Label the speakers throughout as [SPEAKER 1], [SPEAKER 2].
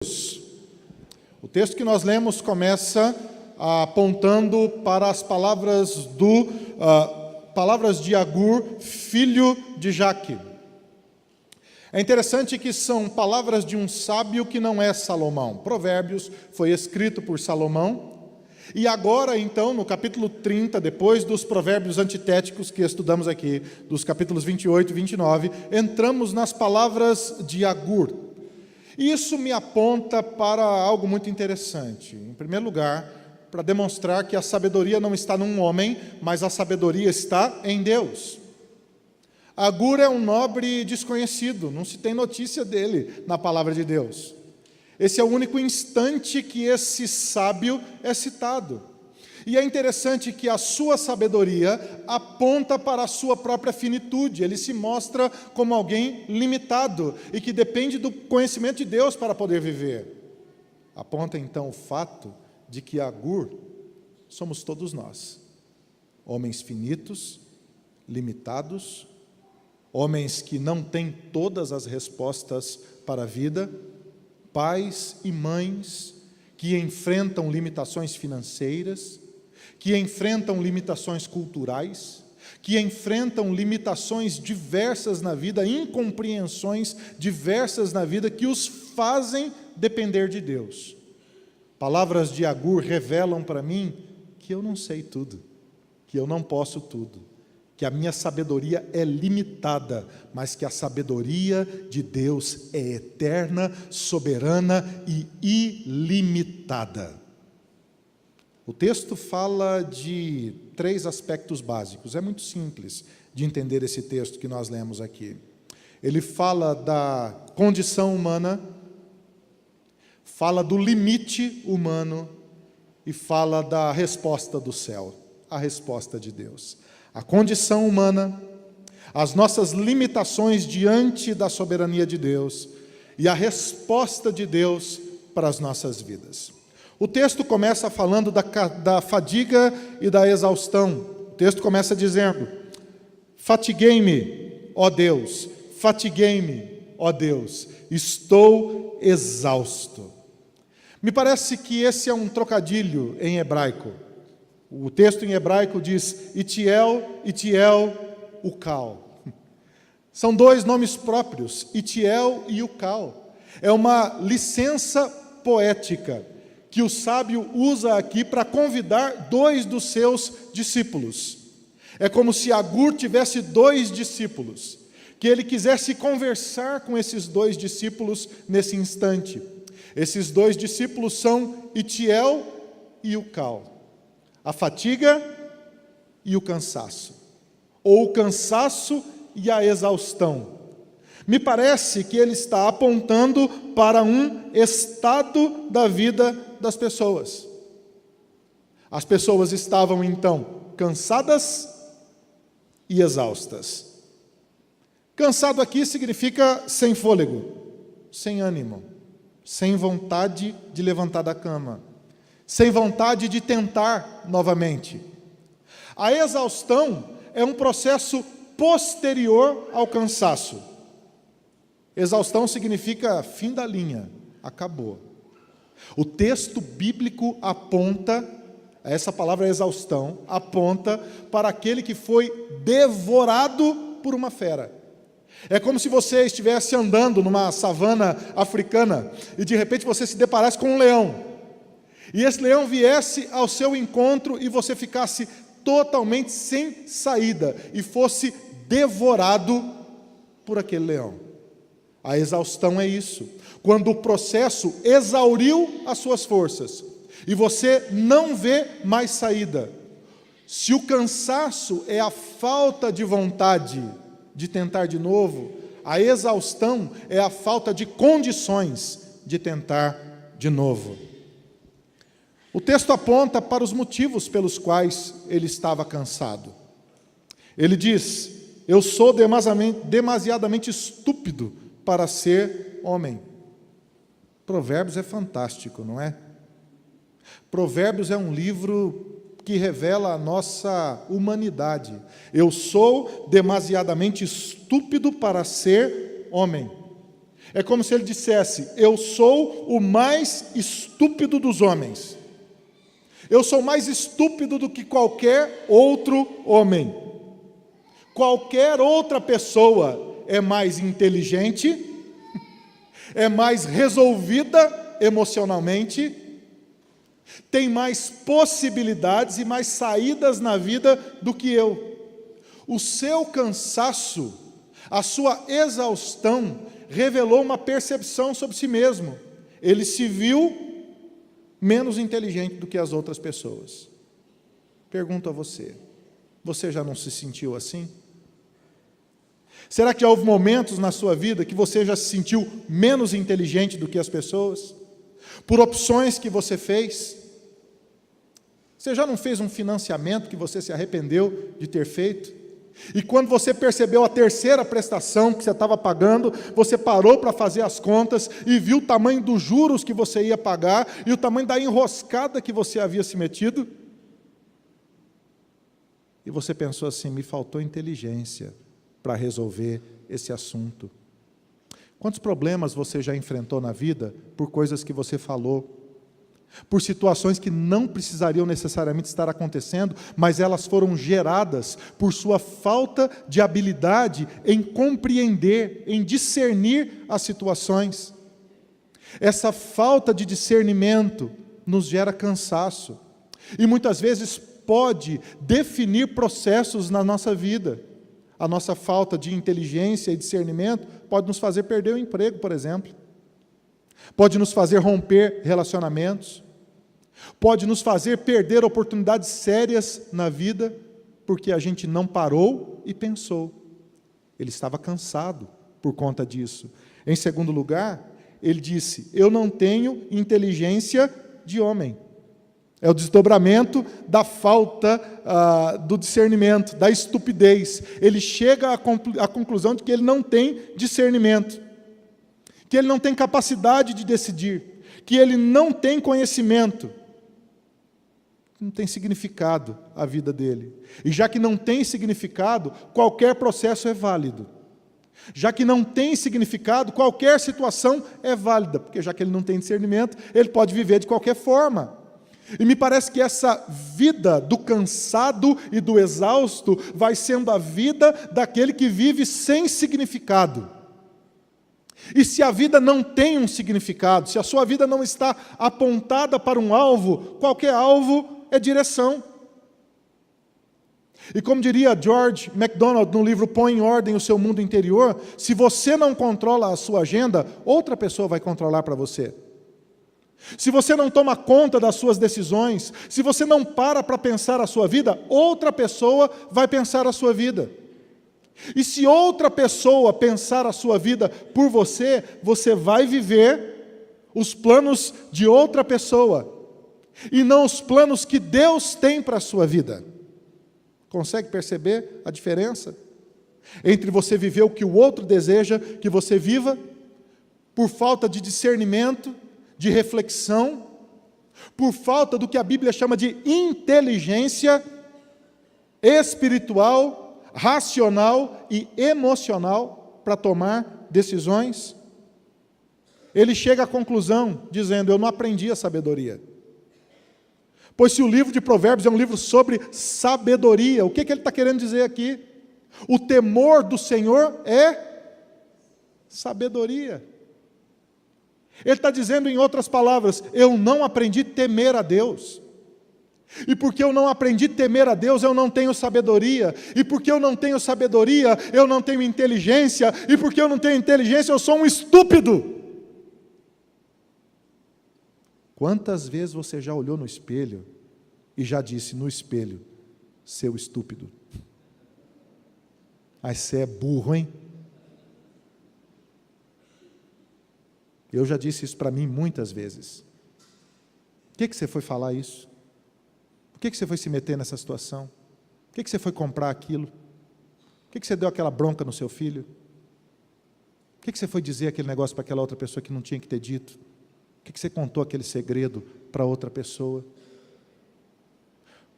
[SPEAKER 1] O texto que nós lemos começa apontando para as palavras de Agur, filho de Jaque. É interessante que são palavras de um sábio que não é Salomão. Provérbios foi escrito por Salomão. E agora, então, no capítulo 30, depois dos provérbios antitéticos que estudamos aqui, dos capítulos 28 e 29, entramos nas palavras de Agur. E isso me aponta para algo muito interessante. Em primeiro lugar, para demonstrar que a sabedoria não está num homem, mas a sabedoria está em Deus. Agur é um nobre desconhecido, não se tem notícia dele na palavra de Deus. Esse é o único instante que esse sábio é citado. E é interessante que a sua sabedoria aponta para a sua própria finitude. Ele se mostra como alguém limitado e que depende do conhecimento de Deus para poder viver. Aponta então o fato de que Agur somos todos nós. Homens finitos, limitados, homens que não têm todas as respostas para a vida, pais e mães que enfrentam limitações financeiras, que enfrentam limitações culturais, que enfrentam limitações diversas na vida, incompreensões diversas na vida que os fazem depender de Deus. Palavras de Agur revelam para mim que eu não sei tudo, que eu não posso tudo, que a minha sabedoria é limitada, mas que a sabedoria de Deus é eterna, soberana e ilimitada. O texto fala de 3 aspectos básicos. É muito simples de entender esse texto que nós lemos aqui. Ele fala da condição humana, fala do limite humano e fala da resposta do céu, a resposta de Deus. A condição humana, as nossas limitações diante da soberania de Deus e a resposta de Deus para as nossas vidas. O texto começa falando da fadiga e da exaustão. O texto começa dizendo: fatiguei-me, ó Deus, fatiguei-me, ó Deus, estou exausto. Me parece que esse é um trocadilho em hebraico. O texto em hebraico diz Itiel, Itiel, Ucal. São 2 nomes próprios, Itiel e Ucal. É uma licença poética que o sábio usa aqui para convidar 2 dos seus discípulos. É como se Agur tivesse 2 discípulos, que ele quisesse conversar com esses 2 discípulos nesse instante. Esses 2 discípulos são Itiel e Ucal. A fatiga e o cansaço, ou o cansaço e a exaustão. Me parece que ele está apontando para um estado da vida das pessoas. As pessoas estavam então cansadas e exaustas. Cansado aqui significa sem fôlego, sem ânimo, sem vontade de levantar da cama, sem vontade de tentar novamente. A exaustão é um processo posterior ao cansaço. Exaustão significa fim da linha, acabou. O texto bíblico aponta, essa palavra exaustão, aponta para aquele que foi devorado por uma fera. É como se você estivesse andando numa savana africana e de repente você se deparasse com um leão. E esse leão viesse ao seu encontro e você ficasse totalmente sem saída e fosse devorado por aquele leão. A exaustão é isso. Quando o processo exauriu as suas forças e você não vê mais saída. Se o cansaço é a falta de vontade de tentar de novo, a exaustão é a falta de condições de tentar de novo. O texto aponta para os motivos pelos quais ele estava cansado. Ele diz: eu sou demasiadamente estúpido para ser homem. Provérbios é fantástico, não é? Provérbios é um livro que revela a nossa humanidade. Eu sou demasiadamente estúpido para ser homem. É como se ele dissesse: eu sou o mais estúpido dos homens. Eu sou mais estúpido do que qualquer outro homem. Qualquer outra pessoa é mais inteligente, é mais resolvida emocionalmente, tem mais possibilidades e mais saídas na vida do que eu. O seu cansaço, a sua exaustão, revelou uma percepção sobre si mesmo. Ele se viu menos inteligente do que as outras pessoas. Pergunto a você: você já não se sentiu assim? Será que já houve momentos na sua vida que você já se sentiu menos inteligente do que as pessoas? Por opções que você fez? Você já não fez um financiamento que você se arrependeu de ter feito? E quando você percebeu a terceira prestação que você estava pagando, você parou para fazer as contas e viu o tamanho dos juros que você ia pagar e o tamanho da enroscada que você havia se metido? E você pensou assim: me faltou inteligência para resolver esse assunto. Quantos problemas você já enfrentou na vida por coisas que você falou? Por situações que não precisariam necessariamente estar acontecendo, mas elas foram geradas por sua falta de habilidade em compreender, em discernir as situações. Essa falta de discernimento nos gera cansaço e muitas vezes pode definir processos na nossa vida. A nossa falta de inteligência e discernimento pode nos fazer perder o emprego, por exemplo. Pode nos fazer romper relacionamentos. Pode nos fazer perder oportunidades sérias na vida, porque a gente não parou e pensou. Ele estava cansado por conta disso. Em segundo lugar, ele disse: eu não tenho inteligência de homem. É o desdobramento da falta do discernimento, da estupidez. Ele chega à conclusão de que ele não tem discernimento, que ele não tem capacidade de decidir, que ele não tem conhecimento. Não tem significado a vida dele. E já que não tem significado, qualquer processo é válido. Já que não tem significado, qualquer situação é válida, porque já que ele não tem discernimento, ele pode viver de qualquer forma. E me parece que essa vida do cansado e do exausto vai sendo a vida daquele que vive sem significado. E se a vida não tem um significado, se a sua vida não está apontada para um alvo, qualquer alvo é direção. E como diria George MacDonald no livro Põe em Ordem o Seu Mundo Interior, se você não controla a sua agenda, outra pessoa vai controlar para você. Se você não toma conta das suas decisões, se você não para pensar a sua vida, outra pessoa vai pensar a sua vida. E se outra pessoa pensar a sua vida por você, você vai viver os planos de outra pessoa, e não os planos que Deus tem para a sua vida. Consegue perceber a diferença? Entre você viver o que o outro deseja que você viva, por falta de discernimento, de reflexão, por falta do que a Bíblia chama de inteligência espiritual, racional e emocional para tomar decisões. Ele chega à conclusão dizendo: eu não aprendi a sabedoria. Pois se o livro de Provérbios é um livro sobre sabedoria, o que ele está querendo dizer aqui? O temor do Senhor é sabedoria. Ele está dizendo, em outras palavras, eu não aprendi a temer a Deus. E porque eu não aprendi a temer a Deus, eu não tenho sabedoria. E porque eu não tenho sabedoria, eu não tenho inteligência. E porque eu não tenho inteligência, eu sou um estúpido. Quantas vezes você já olhou no espelho e já disse no espelho: seu estúpido? Mas você é burro, hein? Eu já disse isso para mim muitas vezes. Por que você foi falar isso? Por que você foi se meter nessa situação? Por que você foi comprar aquilo? Por que você deu aquela bronca no seu filho? Por que você foi dizer aquele negócio para aquela outra pessoa que não tinha que ter dito? Por que você contou aquele segredo para outra pessoa?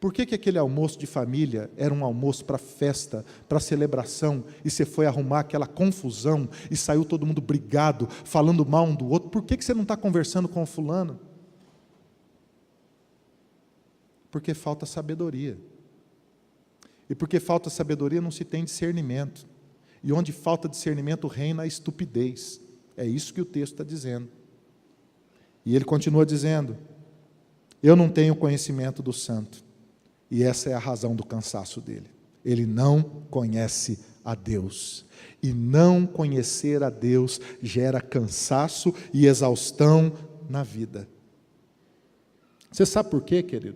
[SPEAKER 1] Por que aquele almoço de família era um almoço para festa, para celebração, e você foi arrumar aquela confusão, e saiu todo mundo brigado, falando mal um do outro? Por que você não está conversando com o fulano? Porque falta sabedoria. E porque falta sabedoria não se tem discernimento. E onde falta discernimento reina a estupidez. É isso que o texto está dizendo. E ele continua dizendo: eu não tenho conhecimento do santo. E essa é a razão do cansaço dele. Ele não conhece a Deus. E não conhecer a Deus gera cansaço e exaustão na vida. Você sabe por quê, querido?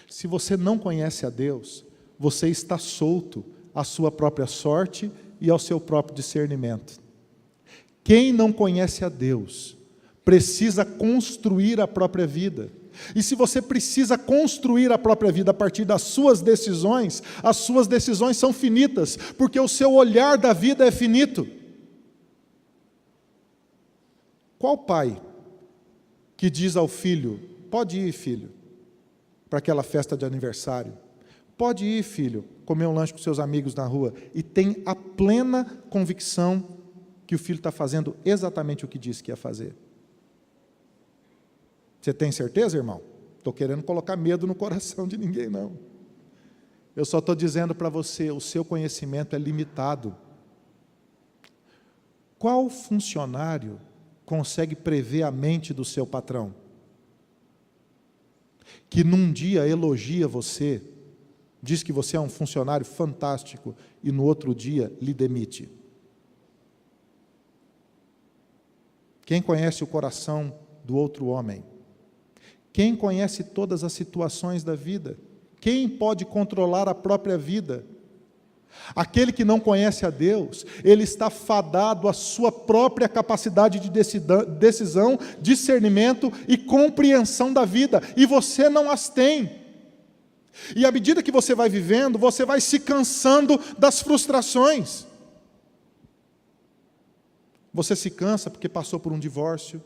[SPEAKER 1] Se você não conhece a Deus, você está solto à sua própria sorte e ao seu próprio discernimento. Quem não conhece a Deus precisa construir a própria vida. E se você precisa construir a própria vida a partir das suas decisões, as suas decisões são finitas, porque o seu olhar da vida é finito. Qual pai que diz ao filho: pode ir, filho, para aquela festa de aniversário? Pode ir, filho, comer um lanche com seus amigos na rua, e tem a plena convicção que o filho está fazendo exatamente o que disse que ia fazer? Você tem certeza, irmão? Estou querendo colocar medo no coração de ninguém, não. Eu só estou dizendo para você, o seu conhecimento é limitado. Qual funcionário consegue prever a mente do seu patrão? Que num dia elogia você, diz que você é um funcionário fantástico, e no outro dia lhe demite. Quem conhece o coração do outro homem? Quem conhece todas as situações da vida? Quem pode controlar a própria vida? Aquele que não conhece a Deus, ele está fadado à sua própria capacidade de decisão, discernimento e compreensão da vida, e você não as tem. E à medida que você vai vivendo, você vai se cansando das frustrações. Você se cansa porque passou por um divórcio.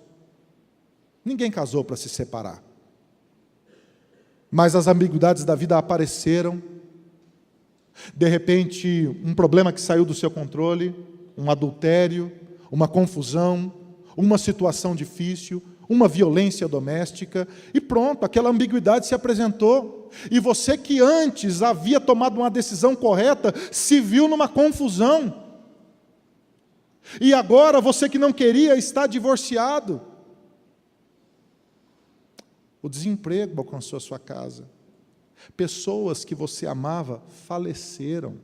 [SPEAKER 1] Ninguém casou para se separar. Mas as ambiguidades da vida apareceram. De repente, um problema que saiu do seu controle, um adultério, uma confusão, uma situação difícil, uma violência doméstica, e pronto, aquela ambiguidade se apresentou. E você que antes havia tomado uma decisão correta, se viu numa confusão. E agora, você que não queria, está divorciado. O desemprego alcançou a sua casa. Pessoas que você amava faleceram.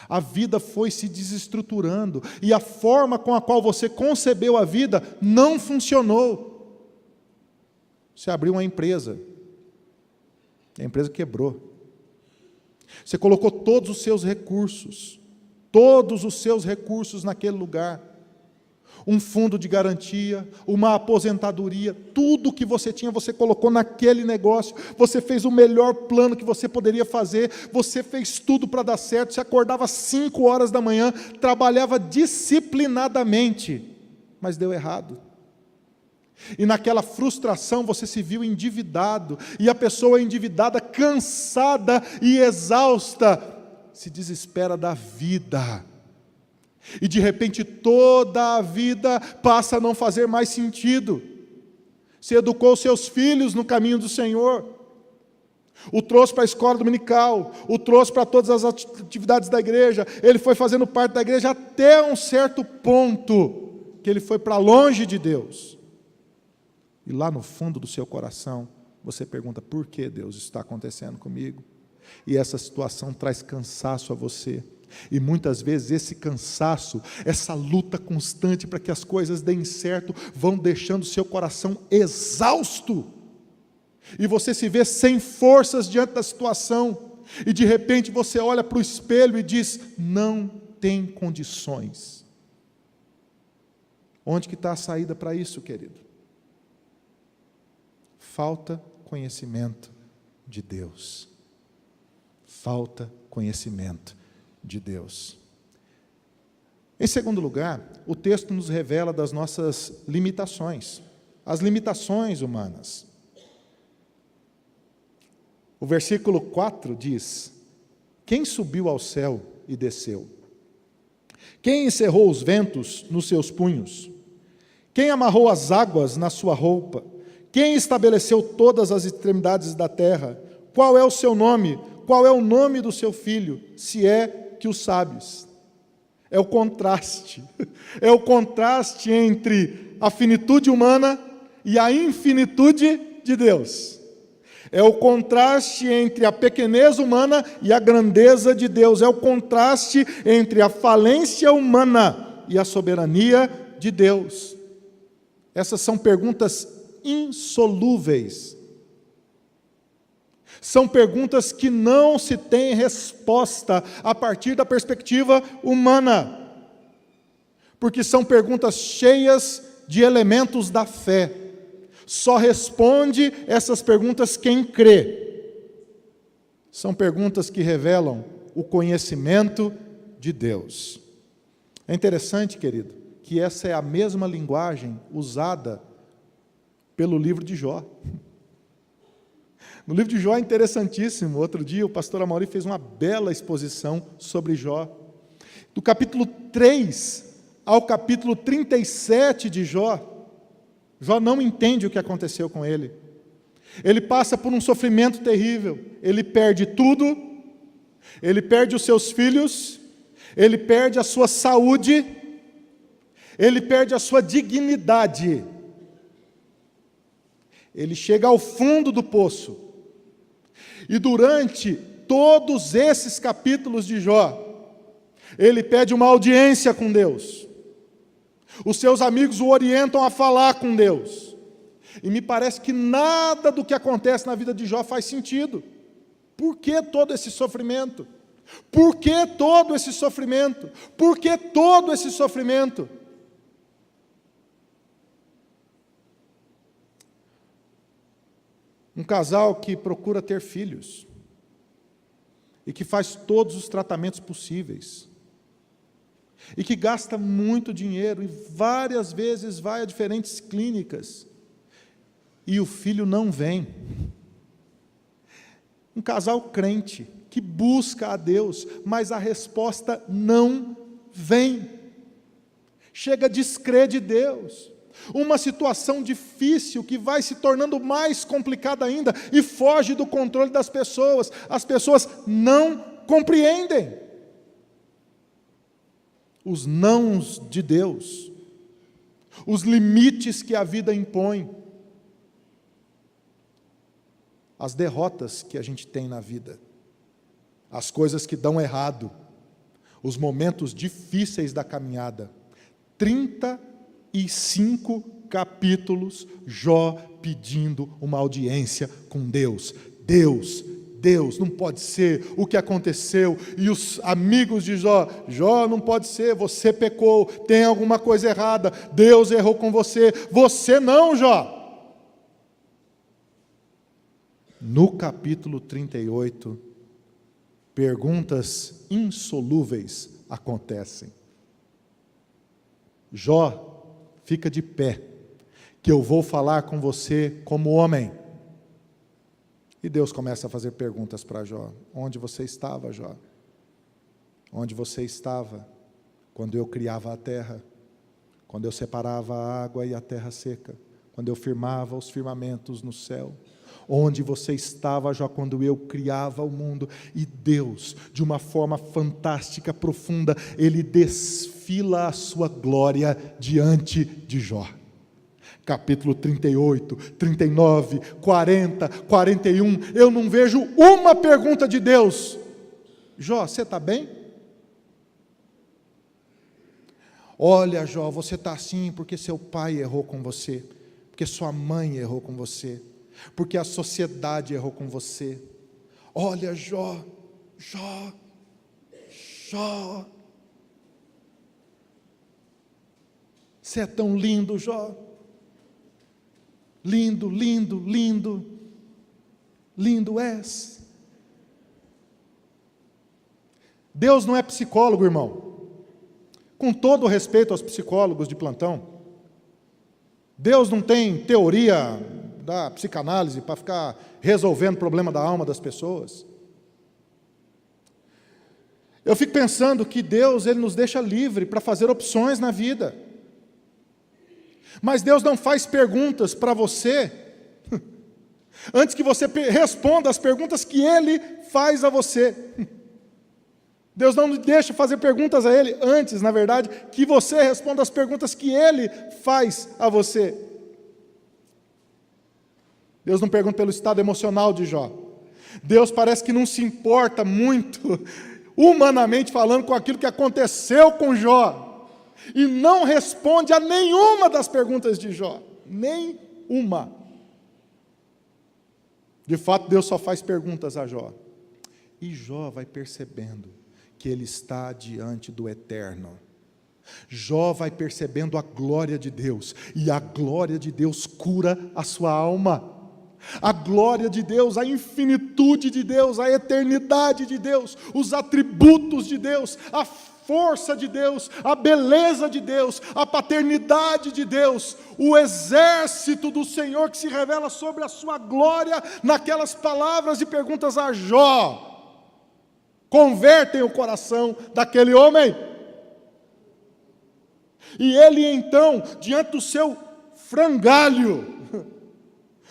[SPEAKER 1] A vida foi se desestruturando, e a forma com a qual você concebeu a vida não funcionou. Você abriu uma empresa, a empresa quebrou. Você colocou todos os seus recursos naquele lugar. Um fundo de garantia, uma aposentadoria, tudo que você tinha, você colocou naquele negócio. Você fez o melhor plano que você poderia fazer, você fez tudo para dar certo. Você acordava às 5 horas da manhã, trabalhava disciplinadamente, mas deu errado. E naquela frustração você se viu endividado, e a pessoa endividada, cansada e exausta, se desespera da vida. E de repente toda a vida passa a não fazer mais sentido. Você educou seus filhos no caminho do Senhor, o trouxe para a escola dominical, o trouxe para todas as atividades da igreja, ele foi fazendo parte da igreja até um certo ponto, que ele foi para longe de Deus. E lá no fundo do seu coração, você pergunta: por que Deus está acontecendo comigo? E essa situação traz cansaço a você. E muitas vezes esse cansaço, essa luta constante para que as coisas deem certo, vão deixando o seu coração exausto. E você se vê sem forças diante da situação. E de repente você olha para o espelho e diz: não tem condições. Onde que está a saída para isso, querido? Falta conhecimento de Deus. Falta conhecimento de Deus. Em segundo lugar, o texto nos revela das nossas limitações, as limitações humanas. O versículo 4 diz: quem subiu ao céu e desceu? Quem encerrou os ventos nos seus punhos? Quem amarrou as águas na sua roupa? Quem estabeleceu todas as extremidades da terra? Qual é o seu nome? Qual é o nome do seu filho, se é que o sabes? É o contraste. É o contraste entre a finitude humana e a infinitude de Deus. É o contraste entre a pequenez humana e a grandeza de Deus. É o contraste entre a falência humana e a soberania de Deus. Essas são perguntas insolúveis. São perguntas que não se tem resposta a partir da perspectiva humana. Porque são perguntas cheias de elementos da fé. Só responde essas perguntas quem crê. São perguntas que revelam o conhecimento de Deus. É interessante, querido, que essa é a mesma linguagem usada pelo livro de Jó. No livro de Jó é interessantíssimo. Outro dia o pastor Amaury fez uma bela exposição sobre Jó. Do capítulo 3 ao capítulo 37 de Jó, Jó não entende o que aconteceu com ele. Ele passa por um sofrimento terrível. Ele perde tudo. Ele perde os seus filhos. Ele perde a sua saúde. Ele perde a sua dignidade. Ele chega ao fundo do poço. E durante todos esses capítulos de Jó, ele pede uma audiência com Deus. Os seus amigos o orientam a falar com Deus. E me parece que nada do que acontece na vida de Jó faz sentido. Por que todo esse sofrimento? Por que todo esse sofrimento? Por que todo esse sofrimento? Um casal que procura ter filhos e que faz todos os tratamentos possíveis e que gasta muito dinheiro e várias vezes vai a diferentes clínicas e o filho não vem. Um casal crente que busca a Deus, mas a resposta não vem. Chega a descrer de Deus. Uma situação difícil que vai se tornando mais complicada ainda e foge do controle das pessoas. As pessoas não compreendem os nãos de Deus, os limites que a vida impõe, as derrotas que a gente tem na vida, as coisas que dão errado, os momentos difíceis da caminhada. 35 capítulos, Jó pedindo uma audiência com Deus. Deus, não pode ser o que aconteceu. E os amigos de Jó, não pode ser, você pecou, tem alguma coisa errada, Deus errou com você não, Jó. No capítulo 38, perguntas insolúveis acontecem. Jó, fica de pé, que eu vou falar com você como homem. E Deus começa a fazer perguntas para Jó. Onde você estava, Jó? Onde você estava quando eu criava a terra? Quando eu separava a água e a terra seca? Quando eu firmava os firmamentos no céu? Onde você estava, Jó, quando eu criava o mundo? E Deus, de uma forma fantástica, profunda, Ele desfila a sua glória diante de Jó. Capítulo 38, 39, 40, 41, eu não vejo uma pergunta de Deus. Jó, você está bem? Olha, Jó, você está assim porque seu pai errou com você, porque sua mãe errou com você, porque a sociedade errou com você. Olha, Jó, você é tão lindo, Jó. Lindo, lindo, lindo, lindo és. Deus não é psicólogo, irmão. Com todo o respeito aos psicólogos de plantão, Deus não tem teoria estudar psicanálise para ficar resolvendo o problema da alma das pessoas. Eu fico pensando que Deus, Ele nos deixa livre para fazer opções na vida. Mas Deus não faz perguntas para você, antes que você responda as perguntas que Ele faz a você. Deus não deixa fazer perguntas a Ele antes, na verdade, que você responda as perguntas que Ele faz a você. Deus não pergunta pelo estado emocional de Jó. Deus parece que não se importa muito, humanamente falando, com aquilo que aconteceu com Jó. E não responde a nenhuma das perguntas de Jó. Nenhuma. De fato, Deus só faz perguntas a Jó. E Jó vai percebendo que ele está diante do Eterno. Jó vai percebendo a glória de Deus. E a glória de Deus cura a sua alma. A glória de Deus, a infinitude de Deus, a eternidade de Deus, os atributos de Deus, a força de Deus, a beleza de Deus, a paternidade de Deus, o exército do Senhor que se revela sobre a sua glória naquelas palavras e perguntas a Jó, convertem o coração daquele homem. E ele então, diante do seu frangalho,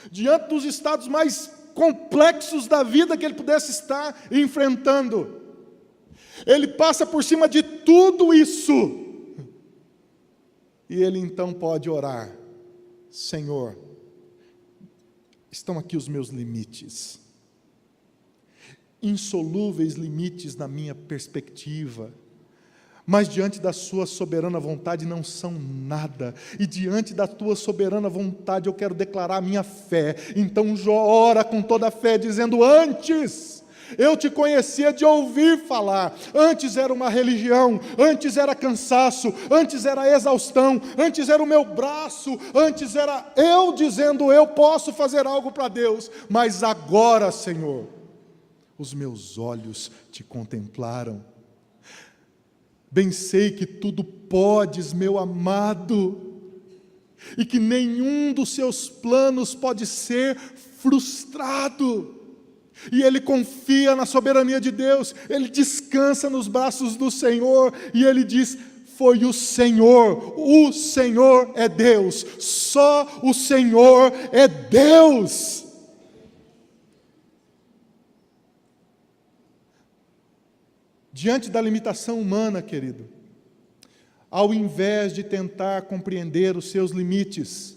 [SPEAKER 1] diante dos estados mais complexos da vida que ele pudesse estar enfrentando, ele passa por cima de tudo isso, e ele então pode orar: Senhor, estão aqui os meus limites, insolúveis limites na minha perspectiva, mas diante da sua soberana vontade não são nada, e diante da tua soberana vontade eu quero declarar a minha fé. Então Jó ora com toda a fé, dizendo: antes eu te conhecia de ouvir falar, antes era uma religião, antes era cansaço, antes era exaustão, antes era o meu braço, antes era eu dizendo eu posso fazer algo para Deus, mas agora, Senhor, os meus olhos te contemplaram. Bem sei que tudo podes, meu amado, e que nenhum dos seus planos pode ser frustrado. E ele confia na soberania de Deus, ele descansa nos braços do Senhor, e ele diz: foi o Senhor é Deus, só o Senhor é Deus. Diante da limitação humana, querido, ao invés de tentar compreender os seus limites,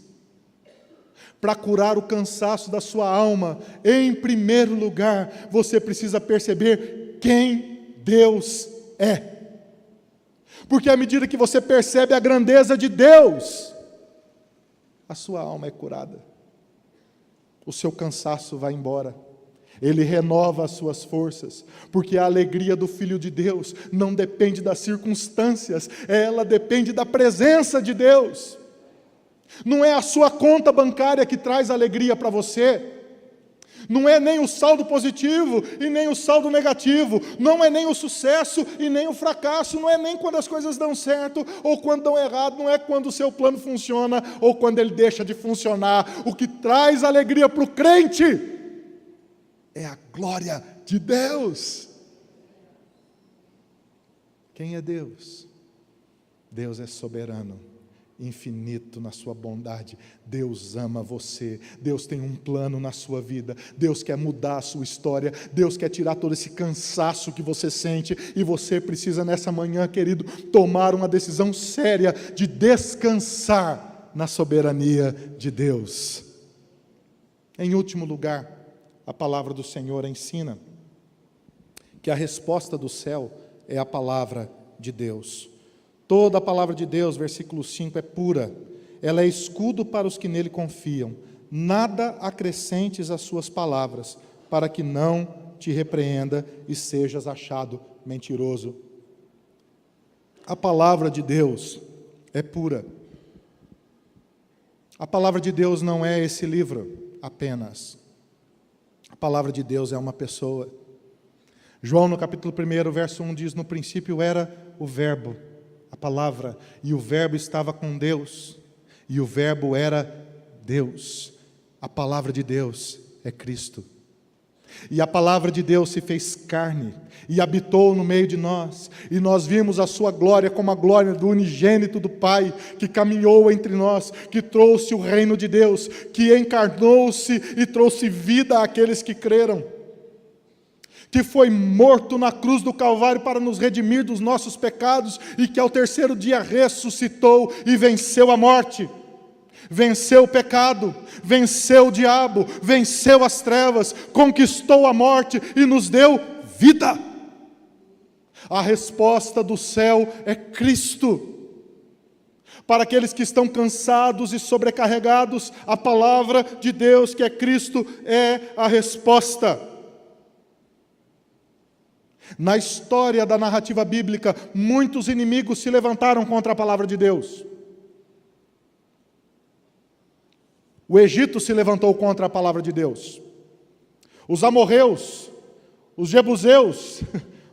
[SPEAKER 1] para curar o cansaço da sua alma, em primeiro lugar, você precisa perceber quem Deus é. Porque à medida que você percebe a grandeza de Deus, a sua alma é curada, o seu cansaço vai embora. Ele renova as suas forças, porque a alegria do Filho de Deus não depende das circunstâncias, ela depende da presença de Deus. Não é a sua conta bancária que traz alegria para você, não é nem o saldo positivo e nem o saldo negativo, não é nem o sucesso e nem o fracasso, não é nem quando as coisas dão certo ou quando dão errado, não é quando o seu plano funciona ou quando ele deixa de funcionar. O que traz alegria para o crente é a glória de Deus. Quem é Deus? Deus é soberano, infinito na sua bondade. Deus ama você, Deus tem um plano na sua vida, Deus quer mudar a sua história, Deus quer tirar todo esse cansaço que você sente, e você precisa nessa manhã, querido, tomar uma decisão séria de descansar na soberania de Deus. Em último lugar, a palavra do Senhor ensina que a resposta do céu é a palavra de Deus. Toda a palavra de Deus, versículo 5, é pura. Ela é escudo para os que nele confiam. Nada acrescentes às suas palavras, para que não te repreenda e sejas achado mentiroso. A palavra de Deus é pura. A palavra de Deus não é esse livro apenas. A palavra de Deus é uma pessoa. João, no capítulo 1, verso 1, diz: no princípio era o verbo, a palavra, e o verbo estava com Deus, e o verbo era Deus. A palavra de Deus é Cristo. E a palavra de Deus se fez carne e habitou no meio de nós. E nós vimos a sua glória como a glória do unigênito do Pai, que caminhou entre nós, que trouxe o reino de Deus, que encarnou-se e trouxe vida àqueles que creram, que foi morto na cruz do Calvário para nos redimir dos nossos pecados e que ao terceiro dia ressuscitou e venceu a morte. Venceu o pecado, venceu o diabo, venceu as trevas, conquistou a morte e nos deu vida. A resposta do céu é Cristo. Para aqueles que estão cansados e sobrecarregados, a palavra de Deus, que é Cristo, é a resposta. Na história da narrativa bíblica, muitos inimigos se levantaram contra a palavra de Deus. O Egito se levantou contra a palavra de Deus. Os amorreus, os jebuseus,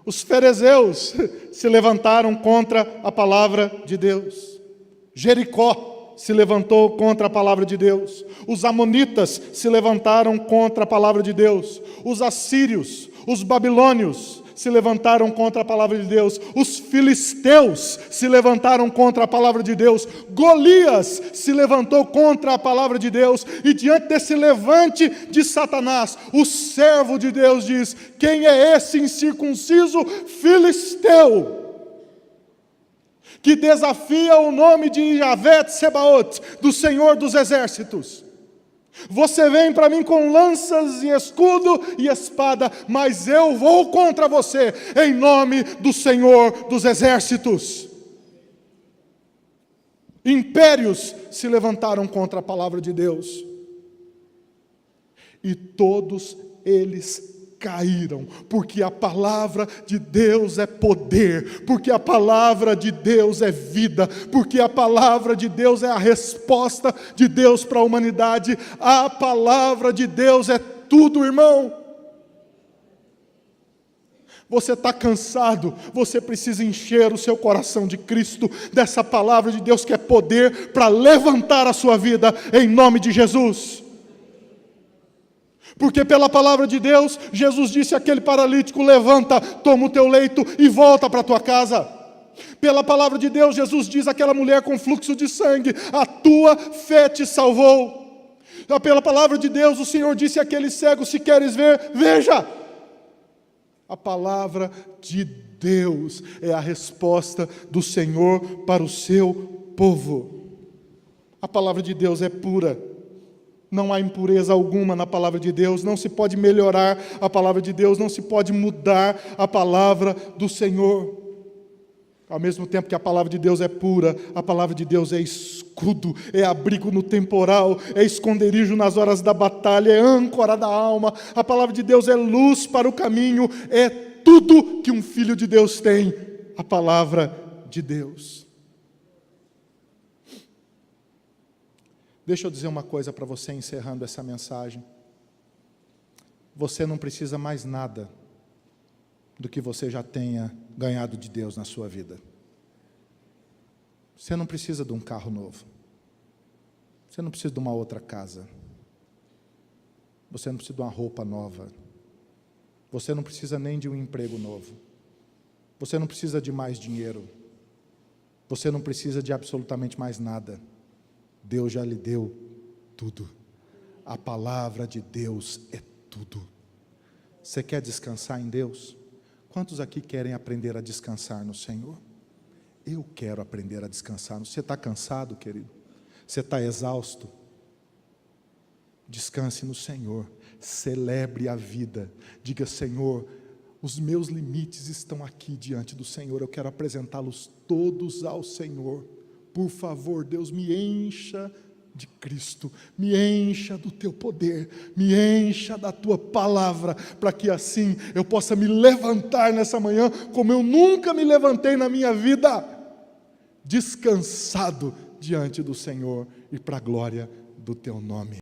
[SPEAKER 1] os ferezeus se levantaram contra a palavra de Deus. Jericó se levantou contra a palavra de Deus. Os amonitas se levantaram contra a palavra de Deus. Os assírios, os babilônios se levantaram contra a palavra de Deus. Os filisteus se levantaram contra a palavra de Deus. Golias se levantou contra a palavra de Deus. E diante desse levante de Satanás, o servo de Deus diz: quem é esse incircunciso filisteu que desafia o nome de Yahvé Tsebaot, do Senhor dos Exércitos? Você vem para mim com lanças e escudo e espada, mas eu vou contra você, em nome do Senhor dos Exércitos. Impérios se levantaram contra a palavra de Deus, e todos eles caíram, porque a palavra de Deus é poder, porque a palavra de Deus é vida, porque a palavra de Deus é a resposta de Deus para a humanidade. A palavra de Deus é tudo, irmão. Você está cansado, você precisa encher o seu coração de Cristo, dessa palavra de Deus que é poder para levantar a sua vida, em nome de Jesus. Porque pela palavra de Deus, Jesus disse àquele paralítico: levanta, toma o teu leito e volta para a tua casa. Pela palavra de Deus, Jesus diz àquela mulher com fluxo de sangue: a tua fé te salvou. Pela palavra de Deus, o Senhor disse àquele cego: se queres ver, veja. A palavra de Deus é a resposta do Senhor para o seu povo. A palavra de Deus é pura. Não há impureza alguma na palavra de Deus, não se pode melhorar a palavra de Deus, não se pode mudar a palavra do Senhor. Ao mesmo tempo que a palavra de Deus é pura, a palavra de Deus é escudo, é abrigo no temporal, é esconderijo nas horas da batalha, é âncora da alma. A palavra de Deus é luz para o caminho, é tudo que um filho de Deus tem, a palavra de Deus. Deixa eu dizer uma coisa para você, encerrando essa mensagem. Você não precisa mais nada do que você já tenha ganhado de Deus na sua vida. Você não precisa de um carro novo. Você não precisa de uma outra casa. Você não precisa de uma roupa nova. Você não precisa nem de um emprego novo. Você não precisa de mais dinheiro. Você não precisa de absolutamente mais nada. Deus já lhe deu tudo. A palavra de Deus é tudo. Você quer descansar em Deus? Quantos aqui querem aprender a descansar no Senhor? Eu quero aprender a descansar. Você está cansado, querido? Você está exausto? Descanse no Senhor. Celebre a vida. Diga: Senhor, os meus limites estão aqui diante do Senhor. Eu quero apresentá-los todos ao Senhor. Por favor, Deus, me encha de Cristo, me encha do teu poder, me encha da tua palavra, para que assim eu possa me levantar nessa manhã, como eu nunca me levantei na minha vida, descansado diante do Senhor e para a glória do teu nome.